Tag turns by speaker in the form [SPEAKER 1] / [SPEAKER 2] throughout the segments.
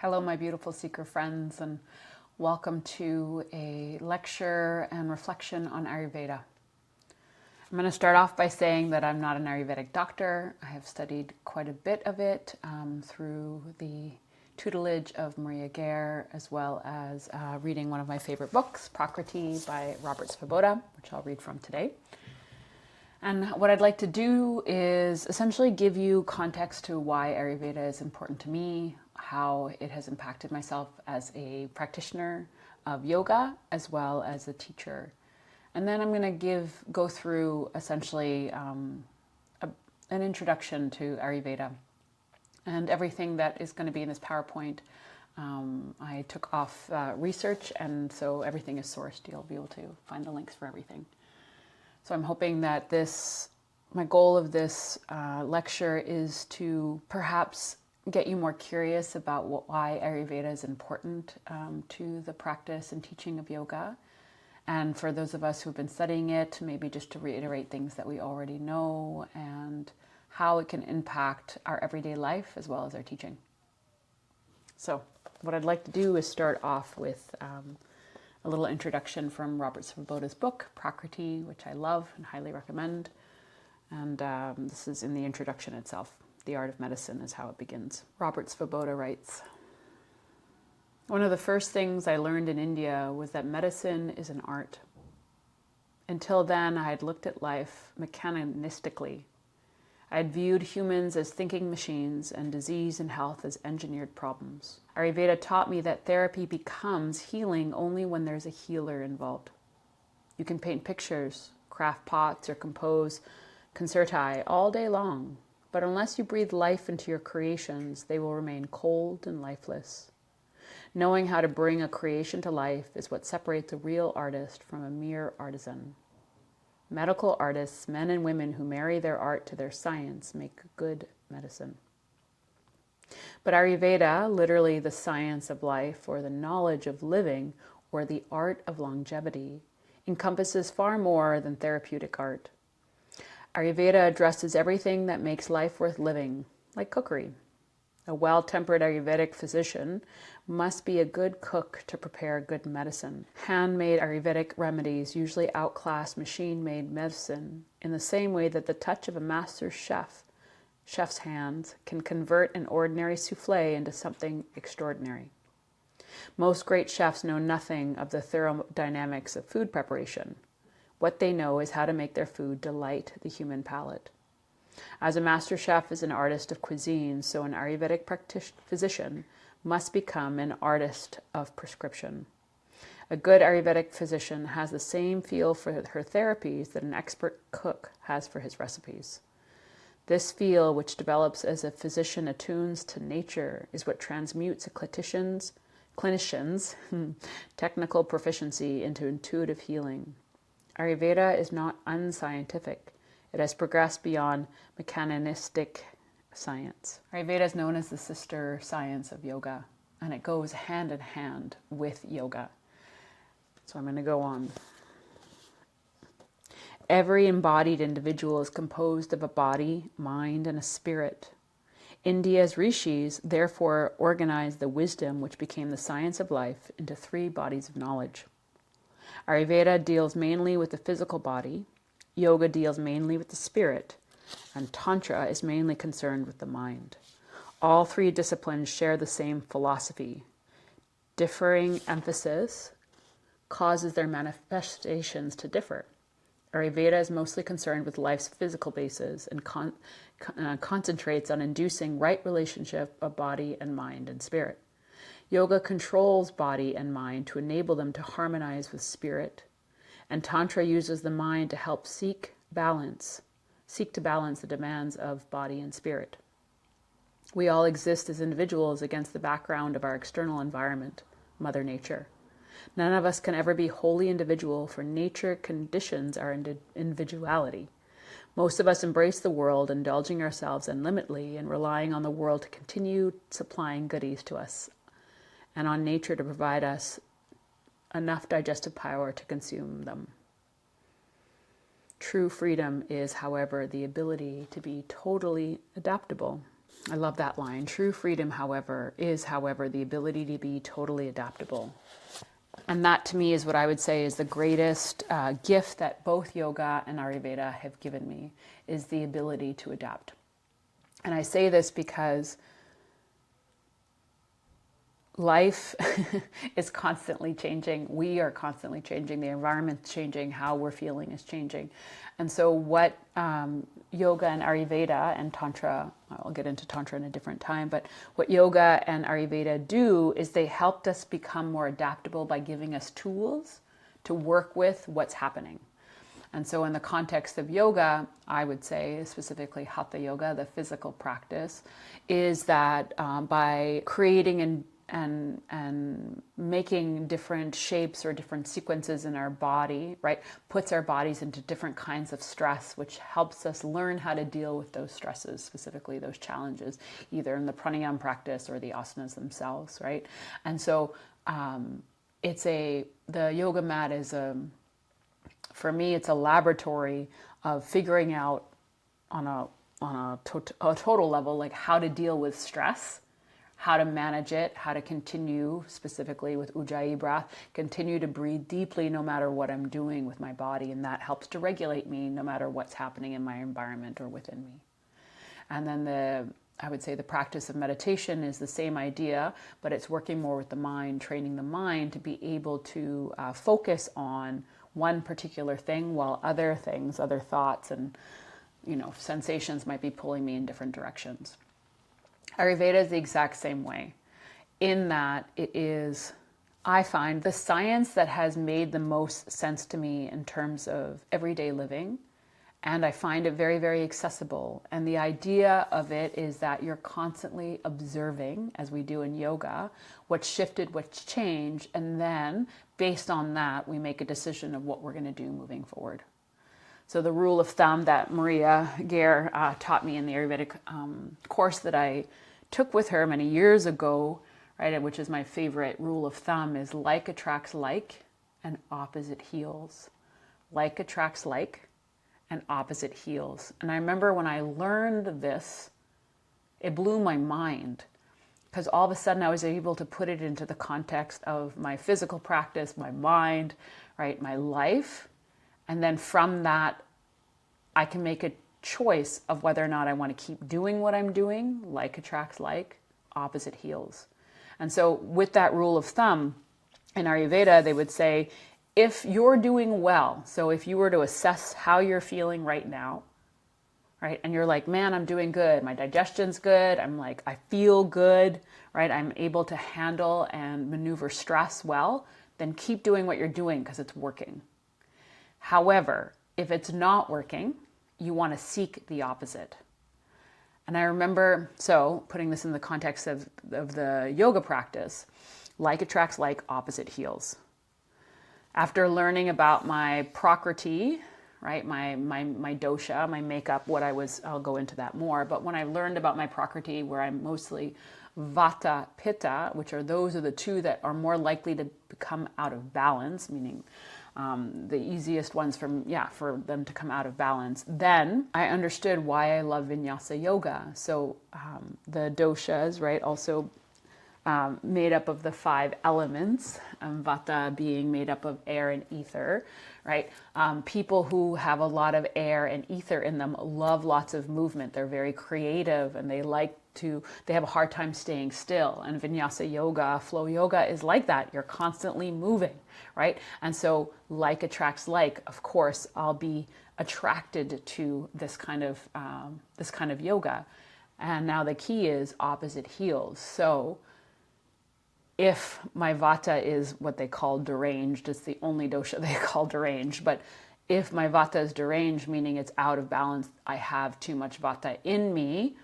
[SPEAKER 1] Hello, my beautiful seeker friends, and welcome to a lecture and reflection on Ayurveda. I'm going to start off by saying that I'm not an Ayurvedic doctor. I have studied quite a bit of it through the tutelage of Maria Gare, as well as reading one of my favorite books, Prakriti by Svoboda, which I'll read from today. And what I'd like to do is essentially give you context to why Ayurveda is important to me, how it has impacted myself as a practitioner of yoga, as well as a teacher. And then I'm going to go through essentially an introduction to Ayurveda. And everything that is going to be in this PowerPoint, I took off research, and so everything is sourced. You'll be able to find the links for everything. So I'm hoping that my goal of this lecture is to perhaps get you more curious about why Ayurveda is important to the practice and teaching of yoga. And for those of us who've been studying it, maybe just to reiterate things that we already know and how it can impact our everyday life as well as our teaching. So what I'd like to do is start off with a little introduction from Robert Svoboda's book, Prakriti, which I love and highly recommend. And this is in the introduction itself. The Art of Medicine is how it begins. Robert Svoboda writes, "One of the first things I learned in India was that medicine is an art. Until then, I had looked at life mechanistically. I had viewed humans as thinking machines and disease and health as engineered problems. Ayurveda taught me that therapy becomes healing only when there's a healer involved. You can paint pictures, craft pots, or compose concerti all day long, but unless you breathe life into your creations, they will remain cold and lifeless. Knowing how to bring a creation to life is what separates a real artist from a mere artisan. Medical artists, men and women who marry their art to their science, make good medicine. But Ayurveda, literally the science of life or the knowledge of living or the art of longevity, encompasses far more than therapeutic art. Ayurveda addresses everything that makes life worth living, like cookery. A well-tempered Ayurvedic physician must be a good cook to prepare good medicine. Handmade Ayurvedic remedies usually outclass machine-made medicine in the same way that the touch of a master chef's hands, can convert an ordinary souffle into something extraordinary. Most great chefs know nothing of the thermodynamics of food preparation. What they know is how to make their food delight the human palate. As a master chef is an artist of cuisine, so an Ayurvedic physician must become an artist of prescription. A good Ayurvedic physician has the same feel for her therapies that an expert cook has for his recipes. This feel, which develops as a physician attunes to nature, is what transmutes a clinician's technical proficiency into intuitive healing. Ayurveda is not unscientific. It has progressed beyond mechanistic science. Ayurveda is known as the sister science of yoga, and it goes hand in hand with yoga. So I'm going to go on. Every embodied individual is composed of a body, mind, and a spirit. India's rishis therefore organized the wisdom which became the science of life into 3 bodies of knowledge. Ayurveda deals mainly with the physical body, yoga deals mainly with the spirit, and Tantra is mainly concerned with the mind. All 3 disciplines share the same philosophy. Differing emphasis causes their manifestations to differ. Ayurveda is mostly concerned with life's physical bases and concentrates on inducing right relationship of body and mind and spirit. Yoga controls body and mind to enable them to harmonize with spirit, and Tantra uses the mind to help seek to balance the demands of body and spirit. We all exist as individuals against the background of our external environment, Mother Nature. None of us can ever be wholly individual, for nature conditions our individuality. Most of us embrace the world, indulging ourselves unlimitedly and relying on the world to continue supplying goodies to us, and on nature to provide us enough digestive power to consume them. True freedom is, however, the ability to be totally adaptable. I love that line. True freedom, however, is, however, the ability to be totally adaptable. And that to me is what I would say is the greatest gift that both yoga and Ayurveda have given me, is the ability to adapt. And I say this because life is constantly changing. We are constantly changing. The environment's changing. How we're feeling is changing. And so what yoga and Ayurveda and Tantra, I'll get into Tantra in a different time, but what yoga and Ayurveda do is they helped us become more adaptable by giving us tools to work with what's happening. And so in the context of yoga, I would say specifically Hatha yoga, the physical practice, is that by creating and making different shapes or different sequences in our body, right, puts our bodies into different kinds of stress, which helps us learn how to deal with those stresses, specifically those challenges, either in the pranayama practice or the asanas themselves, right? And so the yoga mat is for me, it's a laboratory of figuring out on a total level, like how to deal with stress, how to manage it, how to continue, specifically with Ujjayi breath, continue to breathe deeply no matter what I'm doing with my body. And that helps to regulate me no matter what's happening in my environment or within me. And then I would say the practice of meditation is the same idea, but it's working more with the mind, training the mind to be able to focus on one particular thing while other things, other thoughts and sensations might be pulling me in different directions. Ayurveda is the exact same way, in that it is, I find, the science that has made the most sense to me in terms of everyday living, and I find it very, very accessible. And the idea of it is that you're constantly observing, as we do in yoga, what's shifted, what's changed, and then based on that, we make a decision of what we're going to do moving forward. So the rule of thumb that Maria Gare taught me in the Ayurvedic course that I took with her many years ago, right, which is my favorite rule of thumb, is like attracts like and opposite heals. Like attracts like and opposite heals. And I remember when I learned this, it blew my mind, because all of a sudden I was able to put it into the context of my physical practice, my mind, right, my life. And then from that, I can make a choice of whether or not I want to keep doing what I'm doing. Like attracts like, opposite heals. And so with that rule of thumb, in Ayurveda, they would say, if you're doing well, so if you were to assess how you're feeling right now, right, and you're like, man, I'm doing good, my digestion's good, I feel good, right, I'm able to handle and maneuver stress well, then keep doing what you're doing because it's working. However, if it's not working, you want to seek the opposite. And I remember, so putting this in the context of the yoga practice, like attracts like, opposite heals. After learning about my Prakriti, right, my dosha, my makeup, I'll go into that more, but when I learned about my Prakriti, where I'm mostly Vata, Pitta, which those are the two that are more likely to become out of balance, meaning the easiest ones for them to come out of balance, then I understood why I love Vinyasa yoga. So the doshas, right, also made up of the 5 elements, Vata being made up of air and ether, right? People who have a lot of air and ether in them love lots of movement. They're very creative and they have a hard time staying still. And Vinyasa yoga, flow yoga is like that. You're constantly moving, right? And so like attracts like, of course, I'll be attracted to this kind of yoga. And now the key is opposite heals. So if my Vata is what they call deranged, it's the only dosha they call deranged, but if my Vata is deranged, meaning it's out of balance, I have too much Vata in me,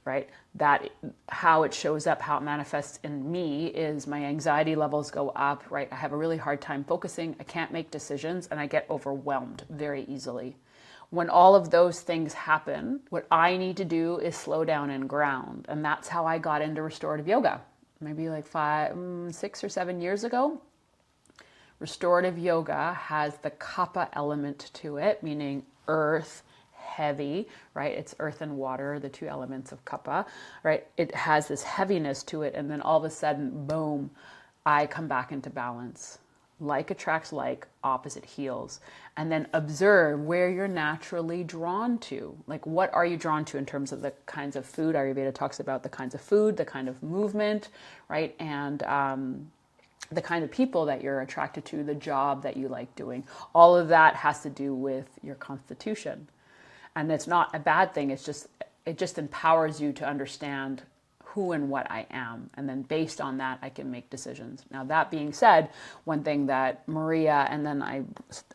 [SPEAKER 1] right? That how it shows up, how it manifests in me is my anxiety levels go up, right? I have a really hard time focusing, I can't make decisions, and I get overwhelmed very easily. When all of those things happen, what I need to do is slow down and ground, and that's how I got into restorative yoga. Maybe like 6 or 7 years ago. Restorative yoga has the kapha element to it, meaning earth, heavy, right? It's earth and water, the two elements of kapha, right? It has this heaviness to it, and then all of a sudden, boom, I come back into balance. Like attracts like, opposite heals. And then observe where you're naturally drawn to. Like, what are you drawn to in terms of the kinds of food? Ayurveda talks about the kinds of food, the kind of movement, right? And the kind of people that you're attracted to, the job that you like doing. All of that has to do with your constitution. And it's not a bad thing. It just empowers you to understand who and what I am. And then based on that, I can make decisions. Now, that being said, one thing that Maria, and then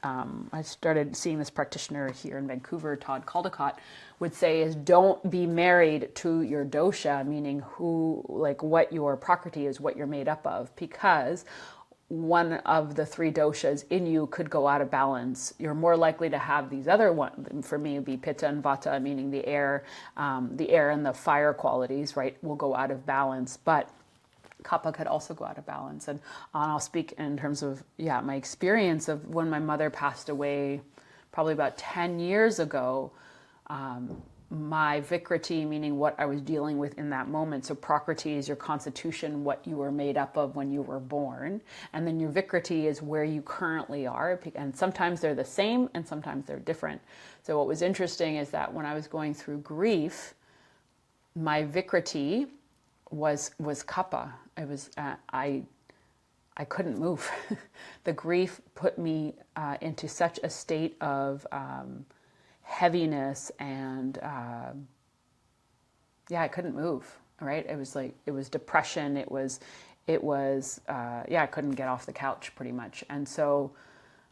[SPEAKER 1] I started seeing this practitioner here in Vancouver, Todd Caldecott, would say is don't be married to your dosha, meaning what your prakriti is, what you're made up of, because one of the three doshas in you could go out of balance. You're more likely to have these other ones. For me, it would be pitta and vata, meaning the air and the fire qualities, right, will go out of balance. But kapha could also go out of balance. And I'll speak in terms of, my experience of when my mother passed away probably about 10 years ago. My Vikriti, meaning what I was dealing with in that moment. So Prakriti is your constitution, what you were made up of when you were born. And then your Vikriti is where you currently are. And sometimes they're the same and sometimes they're different. So what was interesting is that when I was going through grief, my Vikriti was kapha. It was, I couldn't move. The grief put me into such a state of heaviness and I couldn't move, right? It was depression. It was I couldn't get off the couch pretty much. And so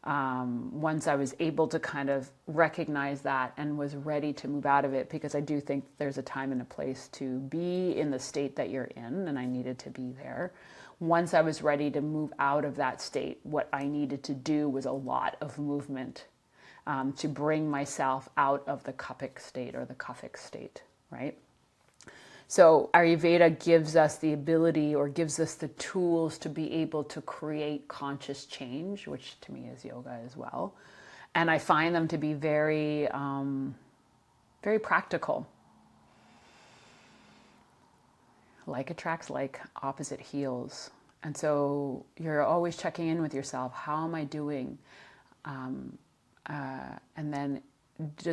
[SPEAKER 1] once I was able to kind of recognize that and was ready to move out of it, because I do think there's a time and a place to be in the state that you're in, and I needed to be there. Once I was ready to move out of that state, what I needed to do was a lot of movement to bring myself out of the kapic state or the kaphic state, right? So Ayurveda gives us the ability or gives us the tools to be able to create conscious change, which to me is yoga as well. And I find them to be very, very practical. Like attracts like, opposite heals. And so you're always checking in with yourself. How am I doing? And then just